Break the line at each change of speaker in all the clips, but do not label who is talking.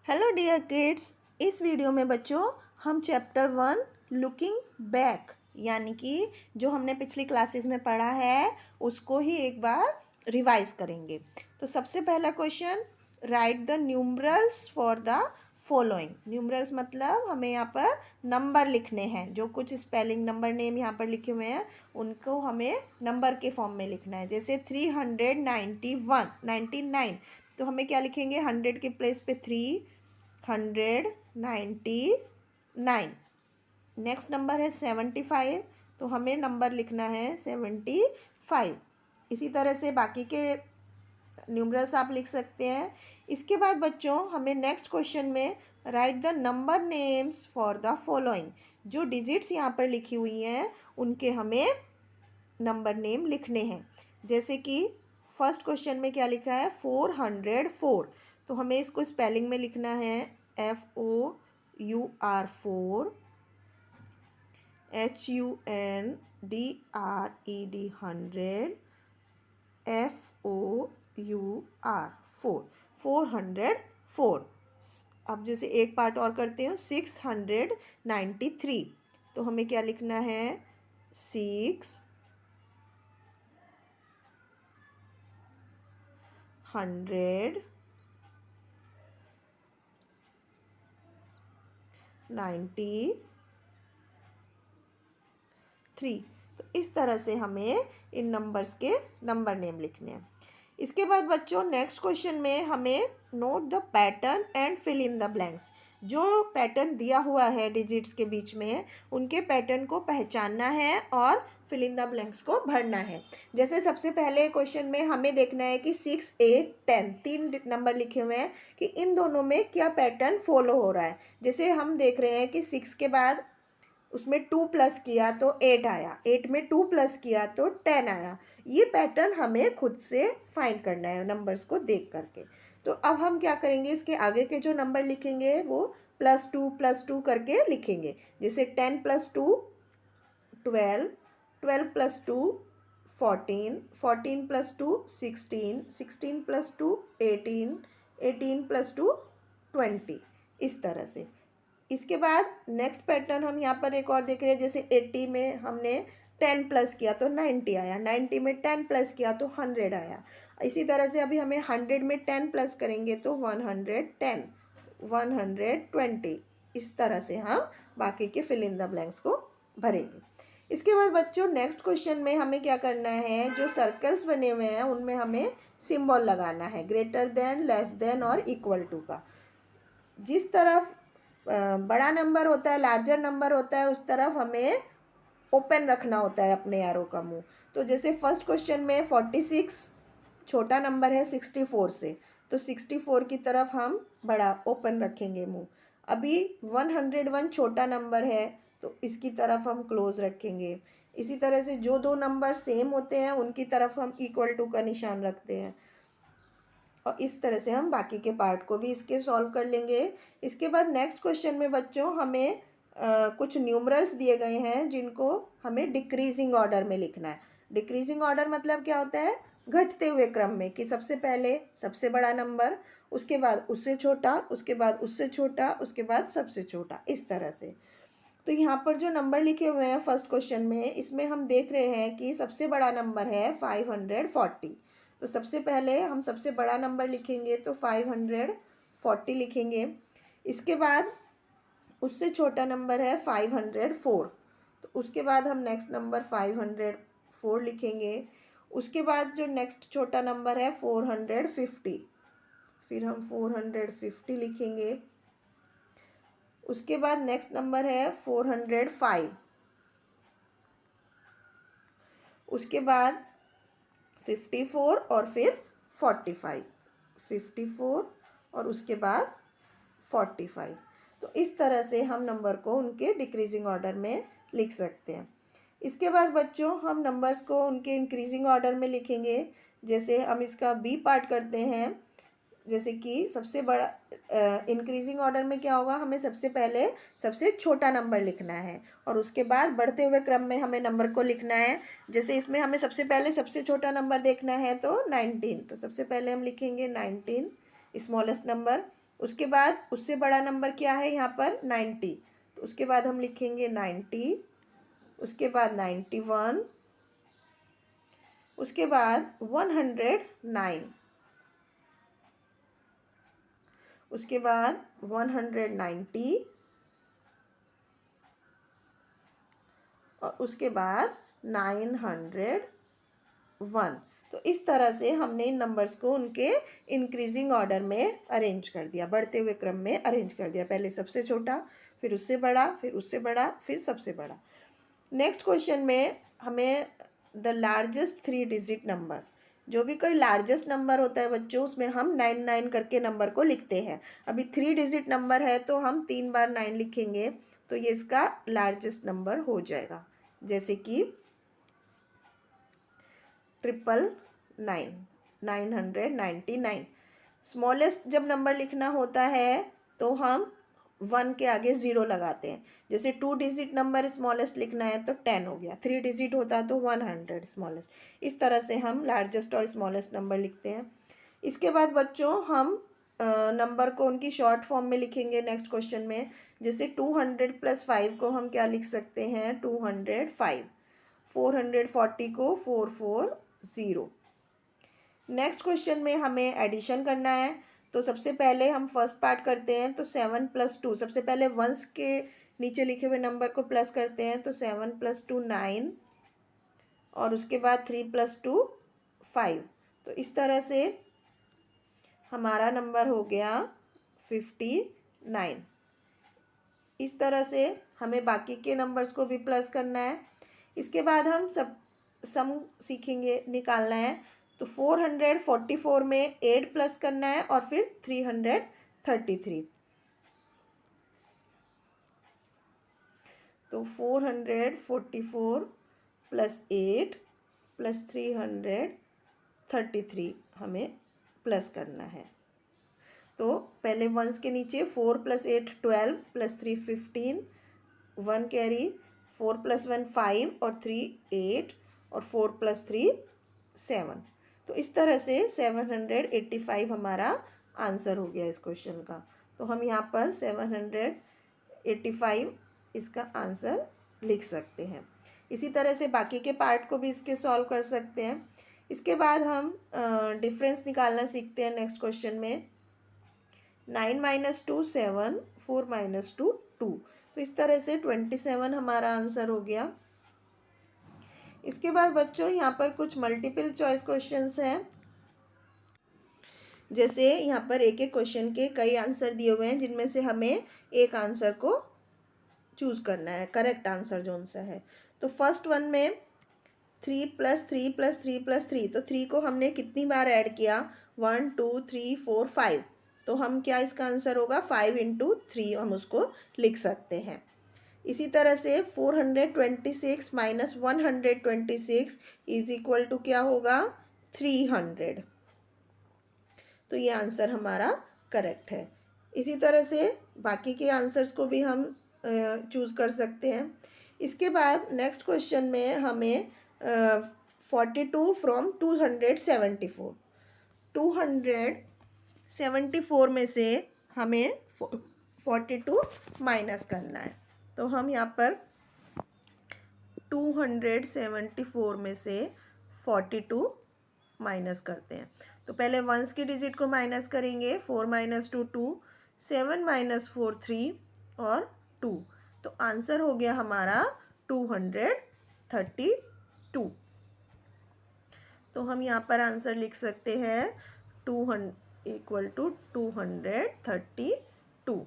Hello dear kids. इस video में बच्चों हम चैप्टर 1 लुकिंग बैक यानी कि जो हमने पिछली क्लासेस में पढ़ा है उसको ही एक बार रिवाइज करेंगे। तो सबसे पहला question, right the numerals for the following. Numerals मतलब हमें यहाँ पर नंबर लिखने हैं। जो कुछ स्पेलिंग नंबर नेम यहाँ पर लिखे हुए हैं उनको हमें नंबर के फॉर्म में लिखना है। जैसे 399, तो हमें क्या लिखेंगे, 100 के प्लेस पे 399। नेक्स्ट नंबर है 75, तो हमें नंबर लिखना है 75। इसी तरह से बाकी के न्यूमरल्स आप लिख सकते हैं। इसके बाद बच्चों हमें नेक्स्ट क्वेश्चन में right the number names for the following. जो डिजिट्स यहाँ पर लिखी हुई हैं उनके हमें नंबर नेम लिखने हैं। जैसे कि फर्स्ट क्वेश्चन में क्या लिखा है, 404, तो हमें इसको स्पेलिंग में लिखना है FOUR 4, HUNDRED 100, FOUR 404। अब जैसे एक पार्ट और करते हैं, 693, तो हमें क्या लिखना है, 693। तो इस तरह से हमें इन नंबर्स के नंबर नेम लिखने हैं। इसके बाद बच्चों नेक्स्ट क्वेश्चन में हमें note the pattern and fill in the blanks. जो पैटर्न दिया हुआ है डिजिट्स के बीच में उनके पैटर्न को पहचानना है और फिल इन द ब्लैंक्स को भरना है। जैसे सबसे पहले क्वेश्चन में हमें देखना है कि 6, 8, 10 तीन नंबर लिखे हुए हैं कि इन दोनों में क्या पैटर्न फॉलो हो रहा है। जैसे हम देख रहे हैं कि 6 के बाद उसमें 2 प्लस किया तो 8 आया, 8 में 2 प्लस किया तो 10 आया। ये पैटर्न हमें खुद से फाइंड करना है नंबर्स को देख करके। तो अब हम क्या करेंगे, इसके आगे के जो नंबर लिखेंगे वो +2 करके लिखेंगे। जैसे 10 + 2 12, 12 + 2 14, 14 + 2 16, 16 + 2 18, 18 + 2 20। इस तरह से। इसके बाद नेक्स्ट पैटर्न हम यहाँ पर एक और देख रहे हैं। जैसे 80 में हमने 10 प्लस किया तो 90 आया, 90 में 10 प्लस किया तो 100 आया। इसी तरह से अभी हमें 100 में 10 प्लस करेंगे तो 110, 120। इस तरह से हम बाकी के फिल इन द ब्लैंक्स को भरेंगे। इसके बाद बच्चों नेक्स्ट क्वेश्चन में हमें क्या करना है, जो सर्कल्स बने हुए हैं उनमें हमें सिंबल लगाना है, ग्रेटर देन, लेस देन और इक्वल टू का। जिस तरफ बड़ा नंबर होता है, लार्जर नंबर होता है, उस तरफ हमें ओपन रखना होता है अपने एरो का मुंह। तो जैसे फर्स्ट क्वेश्चन में 46 छोटा नंबर है 64 से, तो 64 की तरफ हम बड़ा ओपन रखेंगे मुंह। अभी 101 छोटा नंबर है तो इसकी तरफ हम क्लोज रखेंगे। इसी तरह से जो दो नंबर सेम होते हैं उनकी तरफ हम इक्वल टू का निशान रखते हैं। और इस तरह से हम बाकी के पार्ट को भी इसके सॉल्व कर लेंगे। इसके बाद नेक्स्ट क्वेश्चन में बच्चों हमें कुछ न्यूमरल्स दिए गए हैं जिनको हमें डिक्रीजिंग ऑर्डर में लिखना है। डिक्रीजिंग ऑर्डर मतलब क्या होता है, घटते हुए क्रम में, कि सबसे पहले सबसे बड़ा नंबर, उसके बाद उससे छोटा, उसके बाद उससे छोटा, उसके बाद सबसे छोटा, इस तरह से। तो यहाँ पर जो नंबर लिखे हुए हैं फर्स्ट क्वेश्चन में, इसमें हम देख रहे हैं कि सबसे बड़ा नंबर है 540। तो सबसे पहले हम सबसे बड़ा नंबर लिखेंगे तो 540 लिखेंगे। इसके बाद उससे छोटा नंबर है 504, तो उसके बाद हम नेक्स्ट नंबर 504 लिखेंगे। उसके बाद जो नेक्स्ट छोटा नंबर है 450, फिर हम 450 लिखेंगे। उसके बाद नेक्स्ट नंबर है 405, उसके बाद 54 और फिर 45, 54 और उसके बाद 45। तो इस तरह से हम नंबर को उनके डिक्रीजिंग ऑर्डर में लिख सकते हैं। इसके बाद बच्चों हम नंबर्स को उनके इंक्रीजिंग ऑर्डर में लिखेंगे। जैसे हम इसका बी पार्ट करते हैं। जैसे कि सबसे बड़ा इंक्रीजिंग ऑर्डर में क्या होगा, हमें सबसे पहले सबसे छोटा नंबर लिखना है और उसके बाद बढ़ते हुए क्रम में हमें नंबर को लिखना है। जैसे इसमें हमें सबसे पहले सबसे छोटा नंबर देखना है तो 19, तो सबसे पहले हम लिखेंगे 19 स्मॉलेस्ट नंबर। उसके बाद उससे बड़ा नंबर क्या है यहाँ पर 90, तो उसके बाद हम लिखेंगे 90, उसके बाद 91, उसके बाद 109, उसके बाद 190 और उसके बाद 901। तो इस तरह से हमने इन नंबर्स को उनके इंक्रीजिंग ऑर्डर में अरेंज कर दिया, बढ़ते हुए क्रम में अरेंज कर दिया। पहले सबसे छोटा, फिर उससे बड़ा, फिर उससे बड़ा, फिर सबसे बड़ा। नेक्स्ट क्वेश्चन में हमें द लार्जेस्ट 3 डिजिट नंबर, जो भी कोई लार्जेस्ट नंबर होता है बच्चों, उसमें हम 99 करके नंबर को लिखते हैं। अभी 3 डिजिट नंबर है तो हम 3 बार 9 लिखेंगे, तो ये इसका लार्जेस्ट नंबर हो जाएगा। जैसे कि 999, 999। स्मॉलेस्ट जब नंबर लिखना होता है तो हम 1 के आगे 0 लगाते हैं। जैसे 2 डिजिट नंबर स्मॉलेस्ट लिखना है तो 10 हो गया, 3 डिजिट होता तो 100 स्मॉलेस्ट। इस तरह से हम लार्जेस्ट और स्मॉलेस्ट नंबर लिखते हैं। इसके बाद बच्चों हम नंबर को उनकी शॉर्ट फॉर्म में लिखेंगे नेक्स्ट क्वेश्चन में। जैसे 200 + 5 को हम क्या लिख सकते हैं, 205। 440 को 440। नेक्स्ट क्वेश्चन में हमें एडिशन करना है, तो सबसे पहले हम फर्स्ट पार्ट करते हैं। तो 7 + 2, सबसे पहले वंस के नीचे लिखे हुए नंबर को प्लस करते हैं। तो 7 + 2 9 और उसके बाद 3 + 2 5। तो इस तरह से हमारा नंबर हो गया 59। इस तरह से हमें बाकी के नंबर्स को भी प्लस करना है। इसके बाद हम सब सम सीखेंगे, निकालना है। तो 444 में 8 प्लस करना है और फिर 333। तो 444 + 8 + 333 हमें प्लस करना है। तो पहले वंस के नीचे 4 + 8 12 + 3 15, 1 कैरी, 4 + 1 5 और 3 8 और 4 + 3 7। तो इस तरह से 785 हमारा आंसर हो गया इस क्वेश्चन का। तो हम यहाँ पर 785 इसका आंसर लिख सकते हैं। इसी तरह से बाकी के पार्ट को भी इसके सॉल्व कर सकते हैं। इसके बाद हम डिफरेंस निकालना सीखते हैं नेक्स्ट क्वेश्चन में। 9 - 2 7, 4 - 2 2। तो इस तरह से 27 हमारा आंसर हो गया। इसके बाद बच्चों यहाँ पर कुछ मल्टीपल चॉइस क्वेश्चंस हैं। जैसे यहाँ पर एक एक क्वेश्चन के कई आंसर दिए हुए हैं, जिनमें से हमें एक आंसर को चूज करना है, करेक्ट आंसर जो सा है। तो फर्स्ट वन में 3 + 3 + 3 + 3, तो 3 को हमने कितनी बार ऐड किया, 1 2 3 4 5। तो हम क्या इसका आंसर होगा, 5 × 3 हम उसको लिख सकते हैं। इसी तरह से 426 - 126 = क्या होगा, 300। तो ये आंसर हमारा करेक्ट है। इसी तरह से बाकी के आंसर्स को भी हम चूज़ कर सकते हैं। इसके बाद नेक्स्ट क्वेश्चन में हमें 42 फ्रॉम 274, 274 में से हमें 42 माइनस करना है। तो हम यहाँ पर 274 में से 42 माइनस करते हैं। तो पहले वंस की डिजिट को माइनस करेंगे, 4 - 2 2, 7 - 4 3 और 2। तो आंसर हो गया हमारा 232। तो हम यहाँ पर आंसर लिख सकते हैं 200 = 232।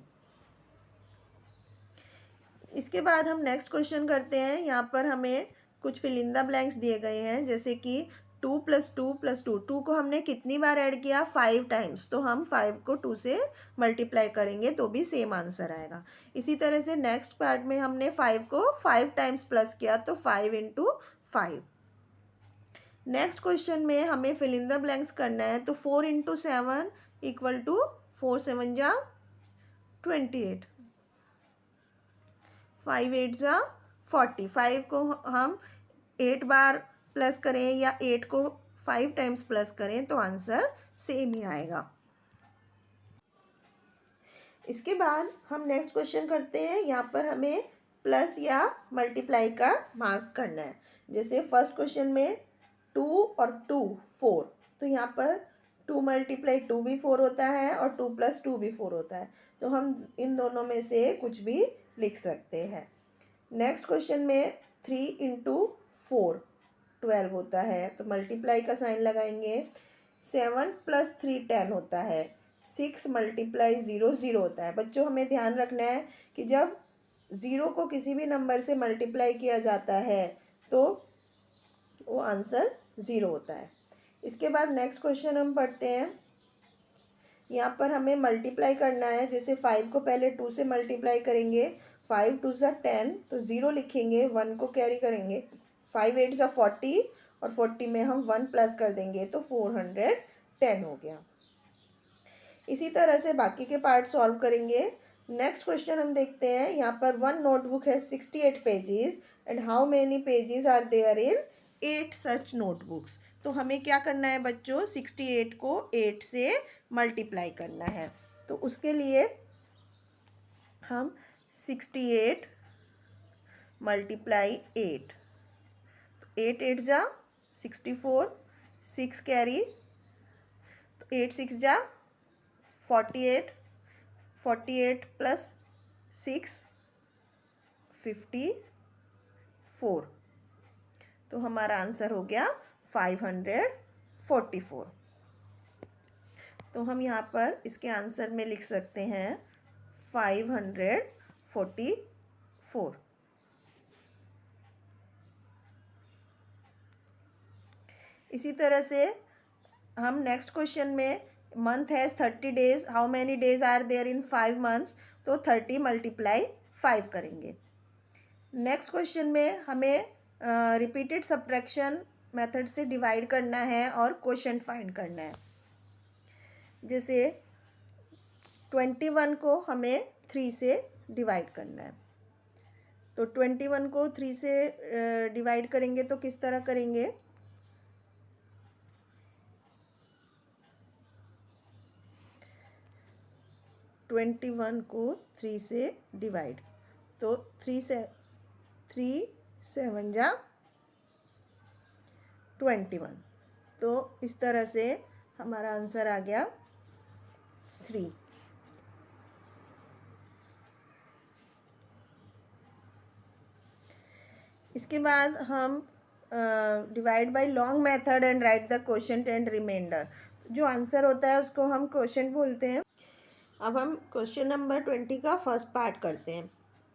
इसके बाद हम नेक्स्ट क्वेश्चन करते हैं। यहाँ पर हमें कुछ फिल इन द ब्लैंक्स दिए गए हैं। जैसे कि 2 + 2 + 2, 2 को हमने कितनी बार ऐड किया, 5 टाइम्स। तो हम 5 को 2 से मल्टीप्लाई करेंगे तो भी सेम आंसर आएगा। इसी तरह से नेक्स्ट पार्ट में हमने 5 को 5 टाइम्स प्लस किया, तो 5 × 5। नेक्स्ट क्वेश्चन में हमें फिल इन द ब्लैंक्स करना है। तो 4 × 7 = 4 7 जा 28, 5 8 जा 40। 5 को हम 8 बार प्लस करें या 8 को 5 टाइम्स प्लस करें तो आंसर सेम ही आएगा। इसके बाद हम नेक्स्ट क्वेश्चन करते हैं। यहाँ पर हमें प्लस या मल्टीप्लाई का मार्क करना है। जैसे फर्स्ट क्वेश्चन में 2 और 2 4, तो यहाँ पर 2 मल्टीप्लाई 2 भी 4 होता है और 2 प्लस 2 भी 4 होता है। तो हम इन दोनों में से कुछ भी लिख सकते हैं। नेक्स्ट क्वेश्चन में 3 इंटू 4 12 होता है, तो मल्टीप्लाई का साइन लगाएंगे। 7 प्लस 3 10 होता है। 6 मल्टीप्लाई 0 0 होता है। बच्चों हमें ध्यान रखना है कि जब 0 को किसी भी नंबर से मल्टीप्लाई किया जाता है तो वो आंसर 0 होता है। इसके बाद नेक्स्ट क्वेश्चन हम पढ़ते हैं। यहाँ पर हमें मल्टीप्लाई करना है। जैसे 5 को पहले 2 से मल्टीप्लाई करेंगे, 5 2 ज़ा 10, तो 0 लिखेंगे, 1 को कैरी करेंगे। 5 8 ज़ा 40 और 40 में हम 1 प्लस कर देंगे तो 410 हो गया। इसी तरह से बाकी के पार्ट सॉल्व करेंगे। नेक्स्ट क्वेश्चन हम देखते हैं। यहाँ पर वन नोटबुक है 68 pages and how many pages are there in 8 such notebooks. तो हमें क्या करना है बच्चों, 68 को 8 से मल्टीप्लाई करना है। तो उसके लिए हम 68 मल्टीप्लाई 8, 8 8 जा 64, 6 कैरी, तो 8 6 जा 48, 48 प्लस 6 54, तो हमारा आंसर हो गया 544। तो हम यहाँ पर इसके आंसर में लिख सकते हैं 544। इसी तरह से हम नेक्स्ट क्वेश्चन में month has 30 days, how many days are there in 5 months, तो 30 मल्टीप्लाई 5 करेंगे। नेक्स्ट क्वेश्चन में हमें रिपीटेड सब्ट्रैक्शन मेथड से डिवाइड करना है और क्वोशंट फाइंड करना है। जैसे 21 को हमें 3 से डिवाइड करना है, तो 21 को 3 से डिवाइड करेंगे तो किस तरह करेंगे, ट्वेंटी वन को 3 से डिवाइड, तो 3 7 जा 21, तो इस तरह से हमारा आंसर आ गया 3। इसके बाद हम divide by long method and write the quotient and remainder. जो आंसर होता है उसको हम क्वोशंट बोलते हैं। अब हम क्वेश्चन नंबर 20 का फर्स्ट पार्ट करते हैं।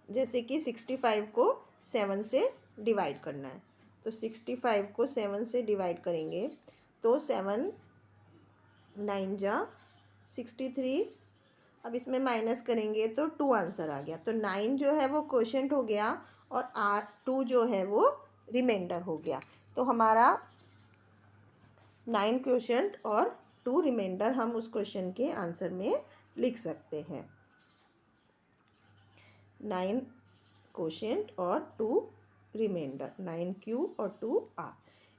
जैसे कि 65 को 7 से डिवाइड करना है, तो 65 को 7 से डिवाइड करेंगे तो 7 9 जा 63, अब इसमें माइनस करेंगे तो 2 आंसर आ गया। तो 9 जो है वो क्वोशंट हो गया और 2 जो है वो रिमाइंडर हो गया। तो हमारा 9 क्वोशंट और 2 रिमाइंडर हम उस क्वेश्चन के आंसर में लिख सकते हैं। 9 क्वोशंट और 2 रिमाइंडर, 9Q और 2R।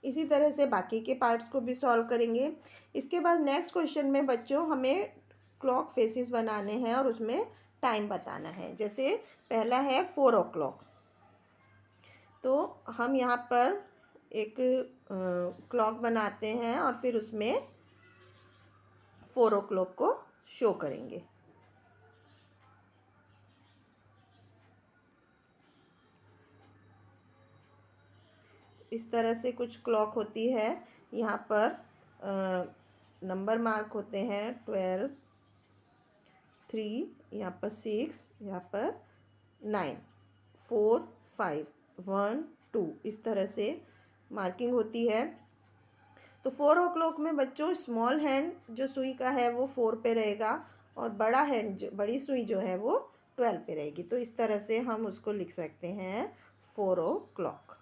इसी तरह से बाकी के पार्ट्स को भी सॉल्व करेंगे। इसके बाद नेक्स्ट क्वेश्चन में बच्चों हमें क्लॉक फेसेस बनाने हैं और उसमें टाइम बताना है। जैसे पहला है 4 o'clock, तो हम यहाँ पर एक क्लॉक बनाते हैं और फिर उसमें 4 o'clock को शो करेंगे। इस तरह से कुछ क्लॉक होती है। यहाँ पर नंबर मार्क होते हैं 12, 3, यहाँ पर 6, यहाँ पर 9, 4 5 1 2, इस तरह से मार्किंग होती है। तो 4 o'clock में बच्चों स्मॉल हैंड जो सुई का है वो 4 पे रहेगा और बड़ा हैंड जो बड़ी सुई जो है वो 12 पे रहेगी। तो इस तरह से हम उसको लिख सकते हैं 4 o'clock।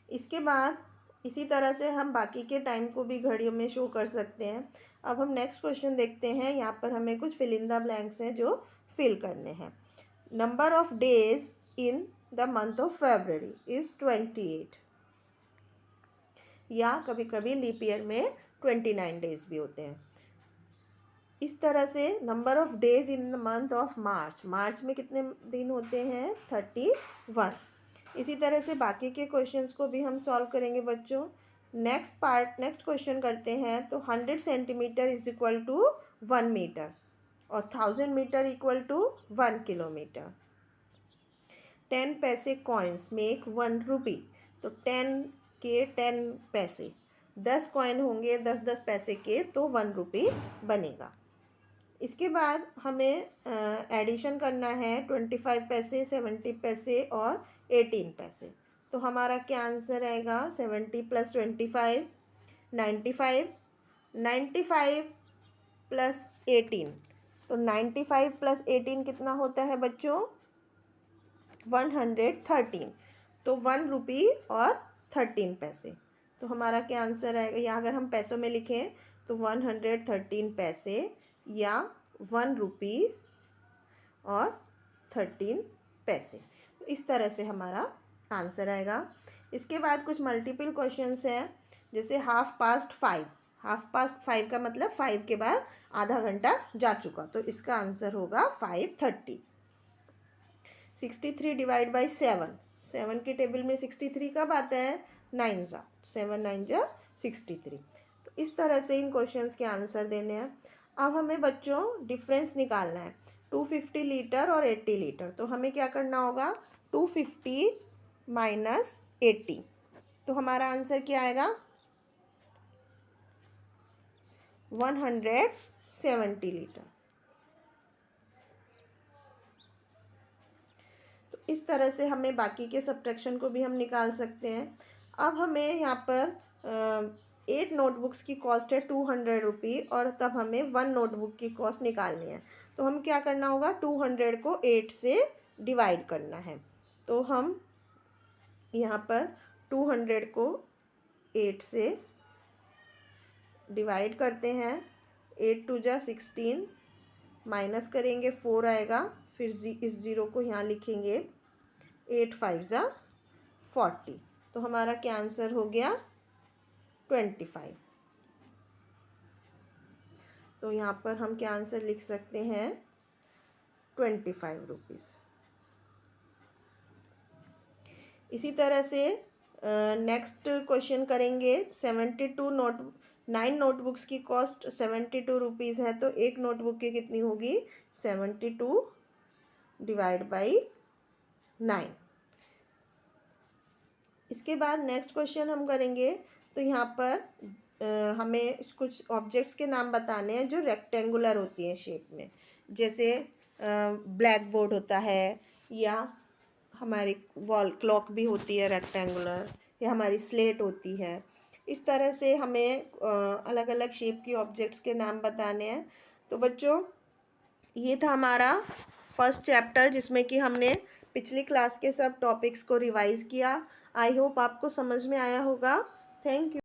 इसके बाद इसी तरह से हम बाकी के टाइम को भी घड़ियों में शो कर सकते हैं। अब हम नेक्स्ट क्वेश्चन देखते हैं। यहाँ पर हमें कुछ फिल इन द ब्लैंक्स हैं जो फिल करने हैं। Number of days in the month of February is 28, या कभी कभी लीप ईयर में 29 डेज भी होते हैं। इस तरह से number of days in the month of March, मार्च में कितने दिन होते हैं 31। इसी तरह से बाकी के क्वेश्चंस को भी हम सॉल्व करेंगे बच्चों। नेक्स्ट क्वेश्चन करते हैं। तो 100 centimetre is equal to 1 metre और 1000 मीटर इक्वल टू 1 किलोमीटर। 10 पैसे कॉइन्स मेक 1 रुपी। तो 10 के 10 पैसे, 10 कॉइन होंगे 10 पैसे के, तो 1 रुपी बनेगा। इसके बाद हमें एडिशन करना है 25 पैसे, 70 पैसे और 18 पैसे। तो हमारा क्या आंसर आएगा? 70 + 25 95, 95 + 18। तो 95 + 18 कितना होता है बच्चों? 113। तो 1 रुपी और 13 पैसे। तो हमारा क्या आंसर आएगा? या अगर हम पैसों में लिखें तो 113 पैसे या 1 रुपी और 13 पैसे। तो इस तरह से हमारा आंसर आएगा। इसके बाद कुछ मल्टीपल क्वेश्चंस हैं, जैसे 5:30। 5:30 का मतलब 5 के बाद आधा घंटा जा चुका, तो इसका आंसर होगा 5:30। 63 / 7, 7 के टेबल में 63 कब आता है? 9 जा, 7 9 जा 63। तो इस तरह से इन क्वेश्चंस के आंसर देने हैं। अब हमें बच्चों डिफरेंस निकालना है 250 लीटर और 80 लीटर। तो हमें क्या करना होगा? 250 - 80। तो हमारा आंसर क्या आएगा? 170 लीटर। तो इस तरह से हमें बाकी के सब्ट्रैक्शन को भी हम निकाल सकते हैं। अब हमें यहाँ पर 8 नोटबुक्स की कॉस्ट है 200 रुपी और तब हमें 1 नोटबुक की कॉस्ट निकालनी है। तो हम क्या करना होगा? 200 को 8 से डिवाइड करना है। तो हम यहाँ पर 200 को 8 से डिवाइड करते हैं। 8 2 जा 16, माइनस करेंगे 4 आएगा, फिर इस ज़ीरो को यहाँ लिखेंगे। 8 5 जा 40। तो हमारा क्या आंसर हो गया? 25। तो यहाँ पर हम क्या आंसर लिख सकते हैं? 25 रुपीज़। इसी तरह से नेक्स्ट क्वेश्चन करेंगे। 9 नोटबुक्स की कॉस्ट 72 रुपीज़ है, तो एक नोटबुक की कितनी होगी? 72 / 9। इसके बाद नेक्स्ट क्वेश्चन हम करेंगे। तो यहाँ पर हमें कुछ ऑब्जेक्ट्स के नाम बताने हैं जो रेक्टेंगुलर होती हैं शेप में, जैसे ब्लैक बोर्ड होता है, या हमारी वॉल क्लॉक भी होती है रेक्टेंगुलर, या हमारी स्लेट होती है। इस तरह से हमें अलग अलग शेप की ऑब्जेक्ट्स के नाम बताने हैं। तो बच्चों ये था हमारा फर्स्ट चैप्टर, जिसमें कि हमने पिछली क्लास के सब टॉपिक्स को रिवाइज़ किया। आई होप आपको समझ में आया होगा। Thank you.